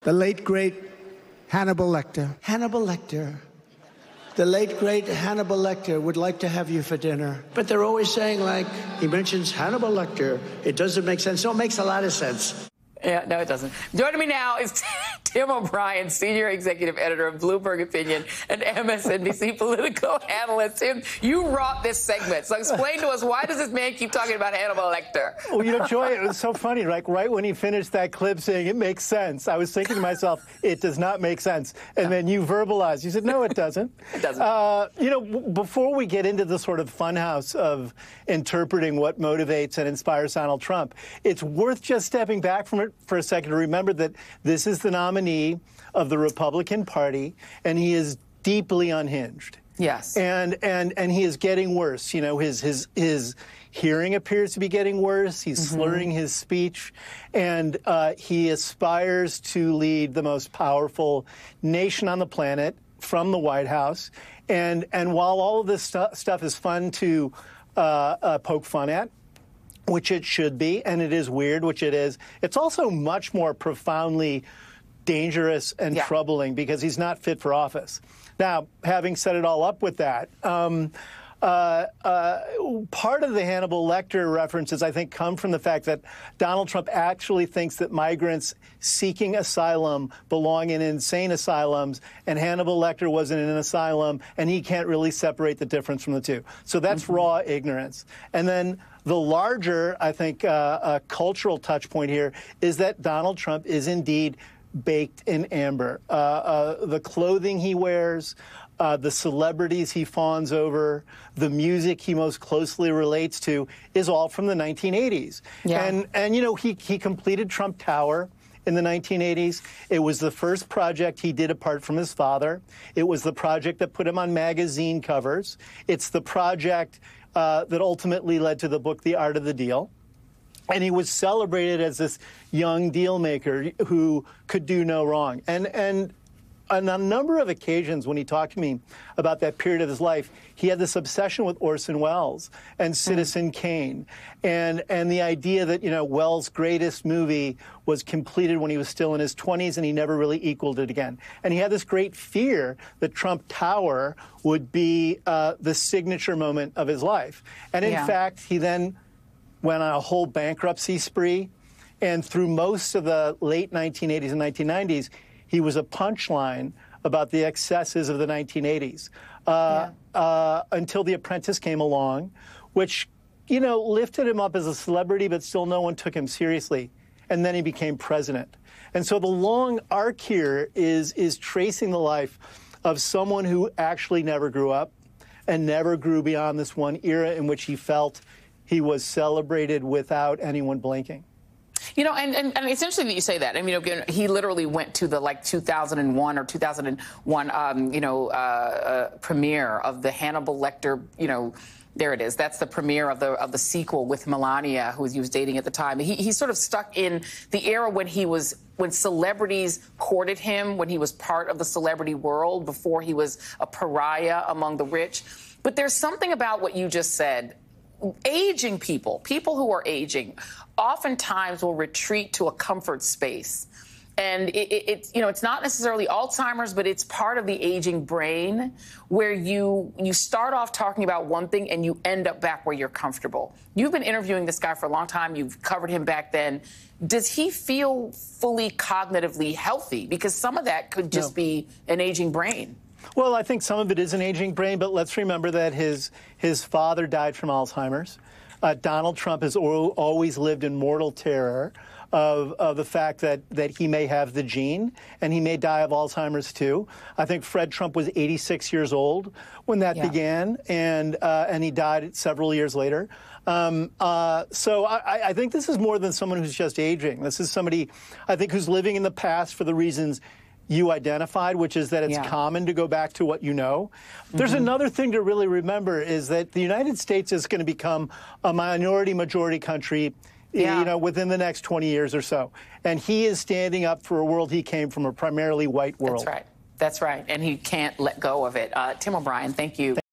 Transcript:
The late, great Hannibal Lecter. Hannibal Lecter. The late, great Hannibal Lecter would like to have you for dinner. But they're always saying, like, he mentions Hannibal Lecter. It doesn't make sense. No, it makes a lot of sense. Yeah, no, it doesn't. Joining me now is Tim O'Brien, Senior Executive Editor of Bloomberg Opinion and MSNBC political analyst. Tim, you wrote this segment. So explain to us, why does this man keep talking about Hannibal Lecter? Well, you know, Joy, it was so funny. Like, right when he finished that clip saying it makes sense, I was thinking to myself, it does not make sense. And then you verbalized. You said, no, it doesn't. It doesn't. You know, before we get into the sort of funhouse of interpreting what motivates and inspires Donald Trump, it's worth just stepping back from it for a second to remember that this is the nominee of the Republican Party, and he is deeply unhinged. Yes. And he is getting worse. You know, his hearing appears to be getting worse. He's slurring his speech, and he aspires to lead the most powerful nation on the planet from the White House. And while all of this stuff is fun to poke fun at, which it should be, and it is weird, which it is, it's also much more profoundly dangerous and troubling because he's not fit for office. Now, having set it all up with that, part of the Hannibal Lecter references, I think, come from the fact that Donald Trump actually thinks that migrants seeking asylum belong in insane asylums, and Hannibal Lecter was in an asylum, and he can't really separate the difference from the two. So that's raw ignorance. And then the larger, I think, cultural touch point here is that Donald Trump is indeed baked in amber. The clothing he wears, the celebrities he fawns over, the music he most closely relates to is all from the 1980s. Yeah. And you know, he completed Trump Tower in the 1980s. It was the first project he did apart from his father. It was the project that put him on magazine covers. It's the project that ultimately led to the book, The Art of the Deal. And he was celebrated as this young deal maker who could do no wrong. And on a number of occasions when he talked to me about that period of his life, he had this obsession with Orson Welles and Citizen Kane, and the idea that, you know, Welles' greatest movie was completed when he was still in his 20s, and he never really equaled it again. And he had this great fear that Trump Tower would be the signature moment of his life. And in fact, he then went on a whole bankruptcy spree, and through most of the late 1980s and 1990s, he was a punchline about the excesses of the 1980s until The Apprentice came along, which, you know, lifted him up as a celebrity, but still no one took him seriously. And then he became president. And so the long arc here is tracing the life of someone who actually never grew up and never grew beyond this one era in which he felt he was celebrated without anyone blinking. You know, and it's interesting that you say that. I mean, again, he literally went to the 2001 or 2001 premiere of the Hannibal Lecter, you know, there it is. That's the premiere of the sequel with Melania, who he was dating at the time. He's sort of stuck in the era when celebrities courted him, when he was part of the celebrity world, before he was a pariah among the rich. But there's something about what you just said. Aging people who are aging, oftentimes will retreat to a comfort space. And it's, you know, it's not necessarily Alzheimer's, but it's part of the aging brain where you start off talking about one thing and you end up back where you're comfortable. You've been interviewing this guy for a long time. You've covered him back then. Does he feel fully cognitively healthy? Because some of that could just be an aging brain. Well, I think some of it is an aging brain, but let's remember that his father died from Alzheimer's. Donald Trump has always lived in mortal terror of the fact that he may have the gene, and he may die of Alzheimer's too. I think Fred Trump was 86 years old when that began, and he died several years later. So I think this is more than someone who's just aging. This is somebody, I think, who's living in the past for the reasons you identified, which is that it's common to go back to what you know. There's another thing to really remember is that the United States is going to become a minority-majority country, you know, within the next 20 years or so. And he is standing up for a world he came from, a primarily white world. That's right. That's right. And he can't let go of it. Tim O'Brien, thank you.